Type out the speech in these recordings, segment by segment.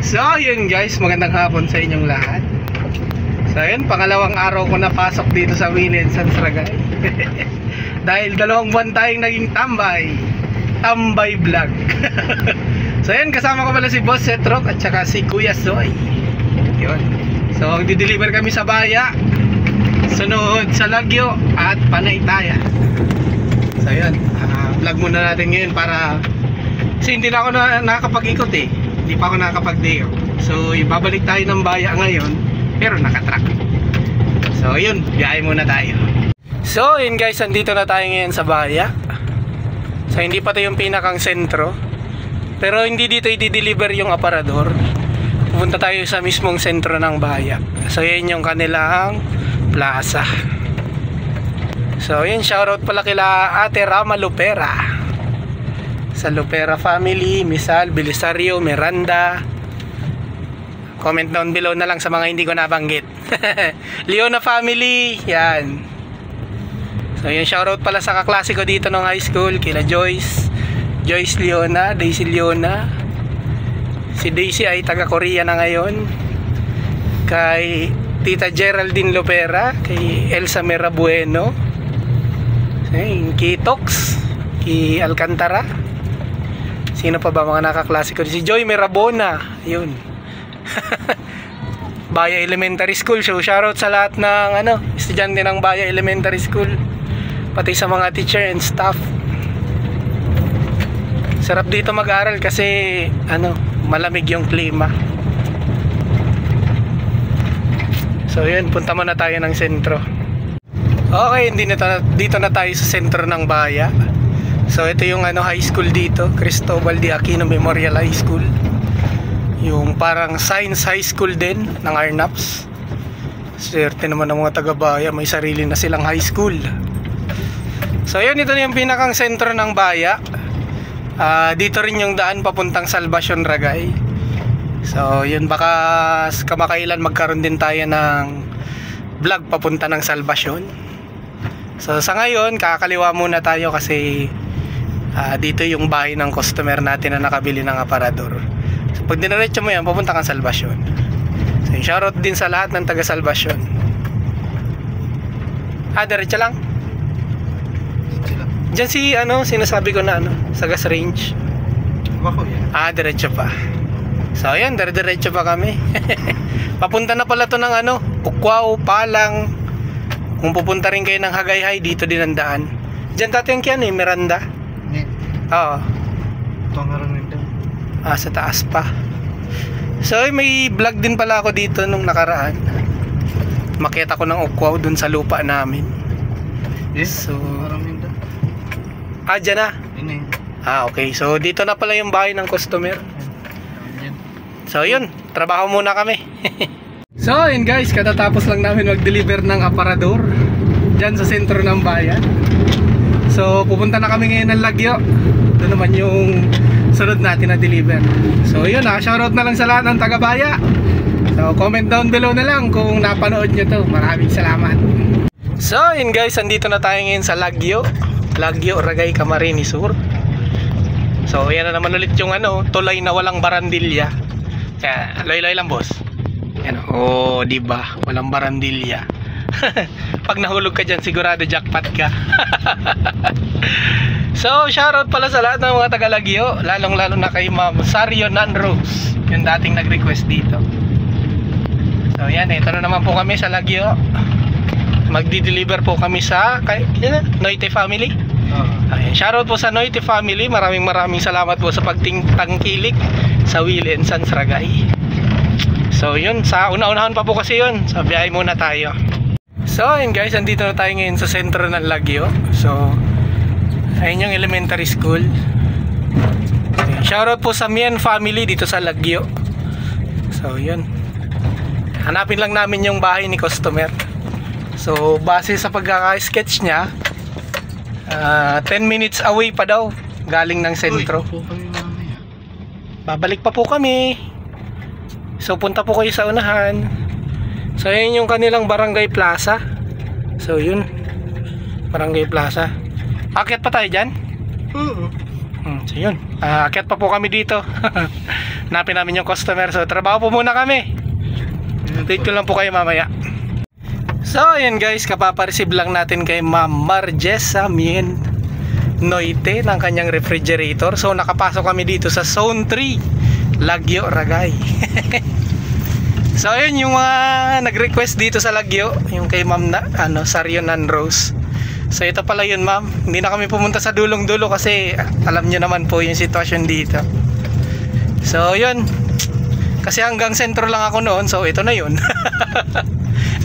So yun guys, magandang hapon sa inyong lahat. So yun, pangalawang araw ko na pasok dito sa Willen, San Sragay. Dahil 2 buwan tayong naging tambay vlog. So yun, kasama ko pala si Boss Setrock at saka si Kuya Soy. Yun. So magdi-deliver kami sa Baya, sunod sa Lagyo at Panaytaya. So yun, vlog muna natin ngayon para kasi hindi na ako nakakapag-ikot eh. Hindi pa ako nakakapag-day off. So ibabalik tayo ng Baya ngayon, pero nakatrack. So yun, biyahe muna tayo. So yun guys, andito na tayo ngayon sa Baya. So hindi pa ito yung pinakang sentro, pero hindi dito i-deliver yung aparador. Pupunta tayo sa mismong sentro ng Baya. So yan yung kanilang plaza. So yun, shoutout pala kila Ate Rama Lupera, sa Lupera family, Misal, Belisario, Miranda. Comment down below na lang sa mga hindi ko nabanggit. Leona family, yan. So yun, shoutout pala sa kaklase ko dito ng high school, kila Joyce Leona, Daisy Leona. Si Daisy ay taga Korea na ngayon. Kay Tita Geraldine Lopera, kay Elsa Merabueno, kay Tox, kay Alcantara. Sino pa ba mga nakaklase ko? Si Joy Merabona, yun. Baya Elementary School. So shoutout sa lahat ng estudyante ng Baya Elementary School, pati sa mga teacher and staff. Sarap dito mag-aral kasi malamig yung klima. So yun, punta muna tayo ng sentro. Okay, dito na tayo sa sentro ng Baya. So ito yung high school dito, Cristobal de Aquino Memorial High School. Yung parang science high school din ng Arnaps. Swerte naman ng mga taga-Baya, may sarili na silang high school. So yun, ito na yung pinakang sentro ng Baya. Dito rin yung daan papuntang Salvacion Ragay. So yun, baka kamakailan magkaroon din tayo ng vlog papunta ng Salvacion. So sa ngayon, kakaliwa muna tayo kasi dito yung bahay ng customer natin na nakabili ng aparador. So pag diniretso mo yan, papunta kang Salvacion. So shoutout din sa lahat ng taga Salvacion. Diretso lang. Diyan si sinasabi ko na sa gas range. Bako yan. Diretso pa. So ayan, diretso pa kami. Papunta na pala to ng Ukwao, Palang. Kung pupunta rin kayo ng Hagayhay, dito din ang daan. Diyan dati yung Miranda. Oo. Pangarang nito. Sa taas pa. So may vlog din pala ako dito nung nakaraan. Makita ko ng Ukwao dun sa lupa namin. Yes. So dyan na. Ini. Okay. So dito na pala yung bahay ng customer. So yun, trabaho muna kami. So yun guys, katatapos lang namin mag-deliver ng aparador dyan sa sentro ng bayan. So pupunta na kami ngayon ng Lagyo. Ito naman yung sunod natin na deliver. So yun, shoutout na lang sa lahat ng taga-Baya. So comment down below na lang kung napanood nyo to. Maraming salamat. So yun guys, andito na tayo ngayon sa Lagyo, Ragay, Camarines Sur. So yan na naman ulit yung tulay na walang barandilya. Kaya loy-loy lang boss. Diba? Walang barandilya. Pag nahulog ka dyan, sigurado jackpot ka. So shoutout pala sa lahat ng mga taga-Lagyo, lalong-lalo na kay Ma'am Sario Nanrose, yung dating nag-request dito. So yan, ito na naman po kami sa Lagyo. Magdi-deliver po kami sa Noite family. Ayan, shoutout po sa Noite family. Maraming salamat po sa pagtangkilik sa Willen, San Sragay. So yun, sa una-unahan pa po kasi yun. So biyahe muna tayo. So yun guys, andito na tayo ngayon sa sentro ng Lagyo. So ayun yung elementary school. Ayan, shoutout po sa Mien family dito sa Lagyo. So yun, hanapin lang namin yung bahay ni customer. So base sa pagkaka-sketch niya, 10 minutes away pa daw galing ng sentro. Babalik pa po kami. So punta po kayo sa unahan. So yun yung kanilang barangay plaza. So yun, barangay plaza. Akyat pa tayo dyan? So yun, akyat pa po kami dito. Hanapin namin yung customer. So trabaho po muna kami. Update ko lang po kayo mamaya. So ayan guys, kapapareceive lang natin kay Ma'am Marjessa Mien Noite ng kanyang refrigerator. So nakapasok kami dito sa Zone 3 Lagyo, Ragay. So ayun yung mga nag-request dito sa Lagyo, yung kay Ma'am na, Sarion and Rose. So ito pala yun ma'am. Hindi na kami pumunta sa dulong-dulo kasi alam nyo naman po yung sitwasyon dito. So yun, kasi hanggang sentro lang ako noon. So ito na yun.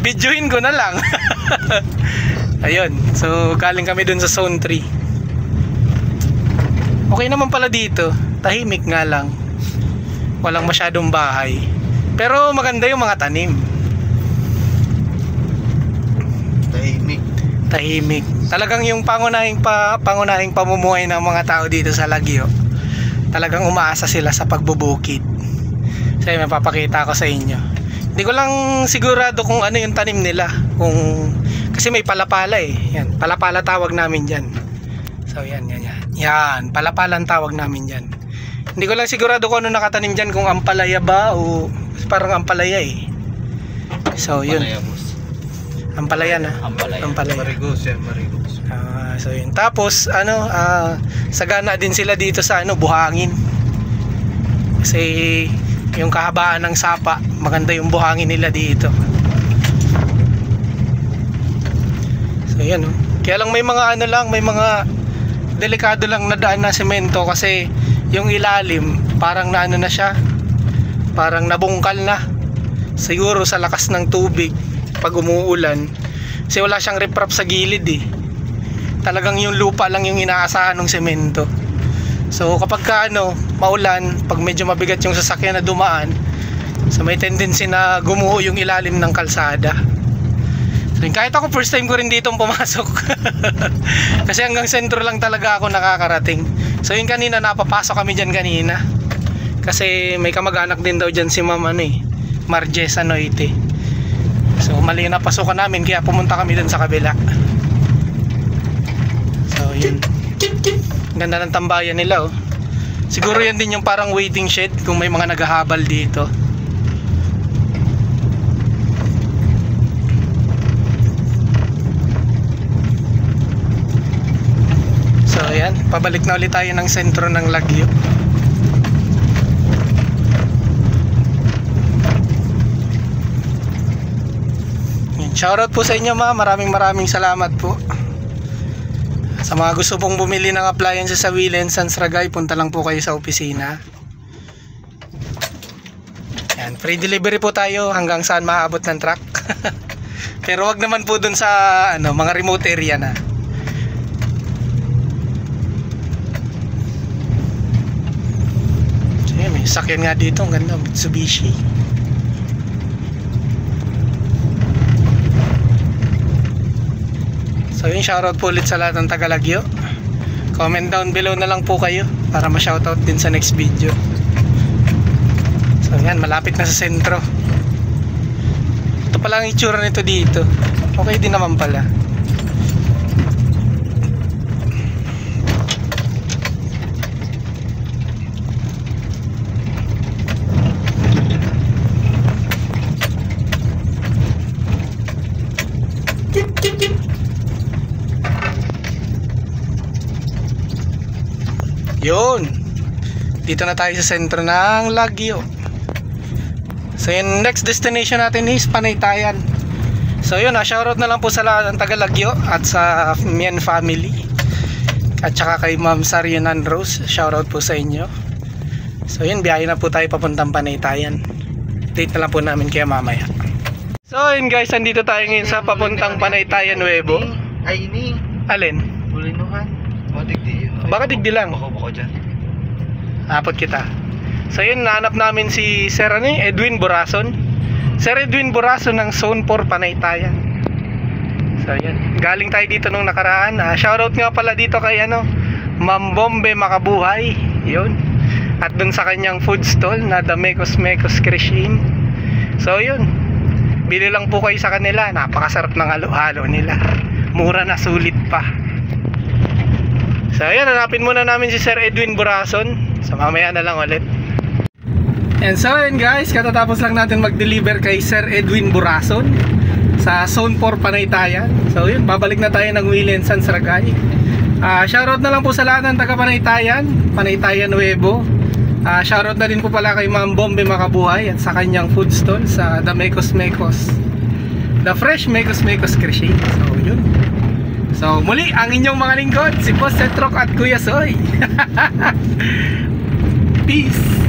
Videoin ko na lang. Ayun, so galing kami dun sa Zone 3. Okay naman pala dito, tahimik nga lang, walang masyadong bahay, pero maganda yung mga tanim. Tahimik. Talagang yung pangunahing pamumuhay ng mga tao dito sa Lagyo, talagang umaasa sila sa pagbubukid. So may papakita ko sa inyo. Hindi ko lang sigurado kung ano yung tanim nila, kasi may palapala eh. Yan, palapala tawag namin diyan. So yan. Yan, palapalan tawag namin diyan. Hindi ko lang sigurado kung ano nakatanim diyan, kung ampalaya ba o parang ampalaya eh. So yun. Ampalaya na. Ampalaya. Marigos yan, marigos. So yun. Tapos sagana din sila dito sa buhangin. Kasi yung kahabaan ng sapa, maganda yung buhangin nila dito. So yan Kaya lang may mga may mga delikado lang na daan na semento, kasi yung ilalim parang na siya, parang nabungkal na. Siguro sa lakas ng tubig pag umuulan, kasi wala siyang riprap sa gilid eh. Talagang yung lupa lang yung inaasahan ng semento. So kapag maulan, pag medyo mabigat yung sasakyan na dumaan, so may tendency na gumuho yung ilalim ng kalsada. So kahit ako first time ko rin dito pumasok. Kasi hanggang sentro lang talaga ako nakakarating. So yun kanina, napapasok kami dyan kanina, kasi may kamag-anak din daw dyan si Ma'am Marjessa Noite. So mali na pasukan namin, kaya pumunta kami dun sa kabila. So yun, ganda ng tambayan nila Siguro yan din yung parang waiting shed kung may mga naghahabal dito. So ayan, pabalik na ulit tayo ng sentro ng Lagyo. Shoutout po sa inyo ma'am, maraming salamat po. Sa mga gusto pong bumili ng appliances sa Willen Sans Ragay, punta lang po kayo sa opisina. Yan, free delivery po tayo hanggang saan maaabot ng truck. Pero wag naman po dun sa mga remote area na. So, yan, may sakyan nga dito, ang ganda, Mitsubishi. So yun, shoutout po ulit sa lahat ng taga Lagyo. Comment down below na lang po kayo para ma-shoutout din sa next video. So yan, malapit na sa sentro. Ito pala ang itsura nito dito. Okay din naman pala. Yun, dito na tayo sa sentro ng Lagyo. So yung next destination natin is Panaytayan. So yun, shoutout na lang po sa lahat ng taga Lagyo at sa Mien family, at saka kay Ma'am Sarion and Rose, shoutout po sa inyo. So yun, biyahe na po tayo papuntang Panaytayan. Date na lang po namin kaya mamaya. So yun guys, andito tayo ngayon sa papuntang Panaytayan Nuevo. Ay ini Alin? Ulinuhan. Digdi. Baka digdi lang. Bako dyan. Apot kita. So yun, nahanap namin si Sir Edwin Borason. Sir Edwin Borason ng Zone 4 Panaytayan. So yun, galing tayo dito nung nakaraan. Shoutout nga pala dito kay Ma'am Bombe Makabuhay. Yun. At dun sa kanyang food stall na The Mekos Cuisine. So yun, bili lang po kayo sa kanila. Napakasarap ng halo-halo nila. Mura na, sulit pa. So ayan, hanapin muna namin si Sir Edwin Borason. So mamaya na lang ulit. And so yun guys, katatapos lang natin mag-deliver kay Sir Edwin Burason sa Zone 4 Panaytayan. So yun, babalik na tayo ng Willie and Sons Ragay. Shoutout na lang po sa lahat ng taga Panaytayan, Panaytayan Nuevo. Shoutout na din po pala kay Ma'am Bombe Makabuhay at sa kanyang food stall sa The Mekos Mekos, The Fresh Mekos Mekos Krishi. So yun. So muli ang inyong mga lingkod, si Boss Setrok at Kuya Soy. Peace.